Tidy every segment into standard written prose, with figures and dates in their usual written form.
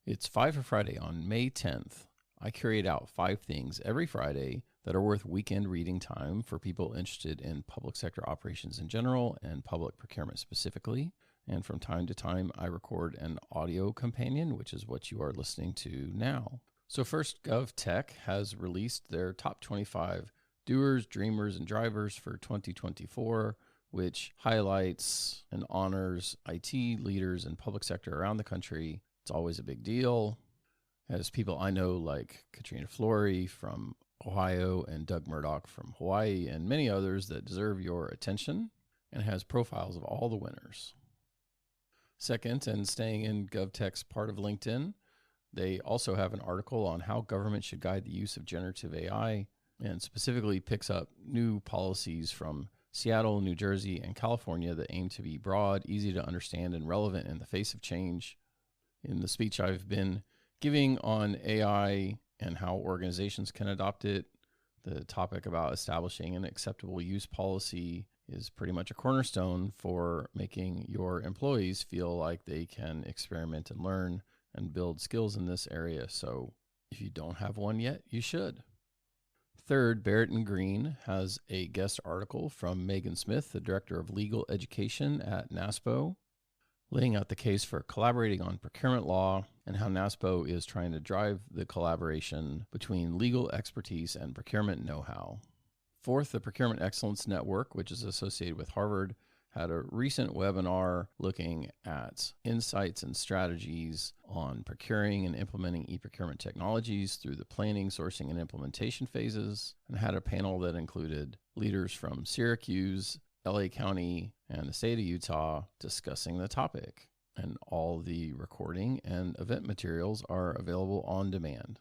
It's 5 for Friday on May 10th. I curate out 5 things every Friday that are worth weekend reading time for people interested in public sector operations in general and public procurement specifically. And from time to time, I record an audio companion, which is what you are listening to now. So first, GovTech has released their top 25 doers, dreamers, and drivers for 2024, which highlights and honors IT leaders in public sector around the country. It's always a big deal. As people I know like Katrina Flory from Ohio and Doug Murdoch from Hawaii and many others that deserve your attention, and has profiles of all the winners. Second, and staying in GovTech's part of LinkedIn, they also have an article on how government should guide the use of generative AI, and specifically picks up new policies from Seattle, New Jersey, and California that aim to be broad, easy to understand, and relevant in the face of change. In the speech I've been giving on AI and how organizations can adopt it, the topic about establishing an acceptable use policy is pretty much a cornerstone for making your employees feel like they can experiment and learn and build skills in this area. So if you don't have one yet, you should. Third, Barrett and Green has a guest article from Megan Smith, the Director of Legal Education at NASPO, laying out the case for collaborating on procurement law and how NASPO is trying to drive the collaboration between legal expertise and procurement know-how. Fourth, the Procurement Excellence Network, which is associated with Harvard, had a recent webinar looking at insights and strategies on procuring and implementing e-procurement technologies through the planning, sourcing, and implementation phases, and had a panel that included leaders from Syracuse, LA County, and the state of Utah discussing the topic. And all the recording and event materials are available on demand.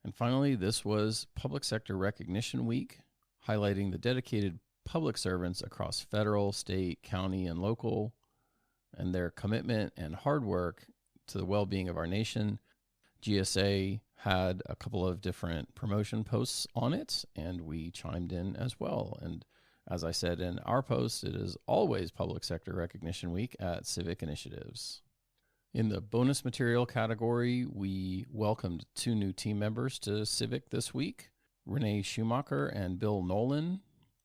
And finally, this was Public Sector Recognition Week, highlighting the dedicated public servants across federal, state, county, and local, and their commitment and hard work to the well-being of our nation. GSA had a couple of different promotion posts on it, and we chimed in as well. And as I said in our post, it is always Public Sector Recognition Week at Civic Initiatives. In the bonus material category, we welcomed 2 new team members to Civic this week, Renee Schumacher and Bill Nolan.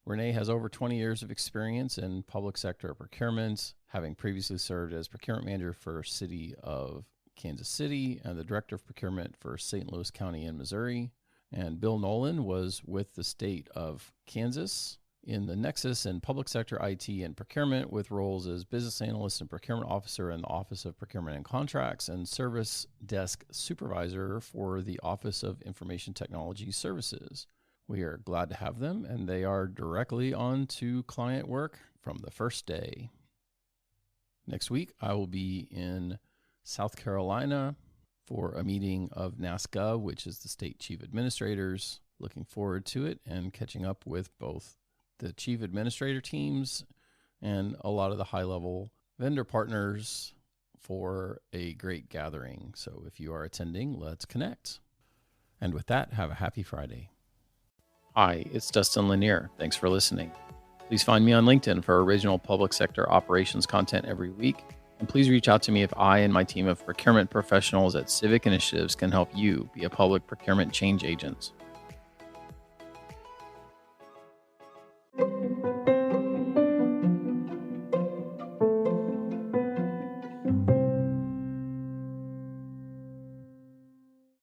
Renee has over 20 years of experience in public sector procurement, having previously served as procurement manager for City of Kansas City and the director of procurement for St. Louis County in Missouri. And Bill Nolan was with the state of Kansas in the nexus in public sector IT and procurement, with roles as business analyst and procurement officer in the Office of Procurement and Contracts and service desk supervisor for the Office of Information Technology Services. We are glad to have them, and they are directly on to client work from the first day. Next week, I will be in South Carolina for a meeting of NASGov, which is the state chief administrators. Looking forward to it and catching up with both the chief administrator teams and a lot of the high-level vendor partners for a great gathering. So if you are attending, let's connect. And with that, have a happy Friday. Hi, it's Dustin Lanier. Thanks for listening. Please find me on LinkedIn for original public sector operations content every week. And please reach out to me if I and my team of procurement professionals at Civic Initiatives can help you be a public procurement change agent.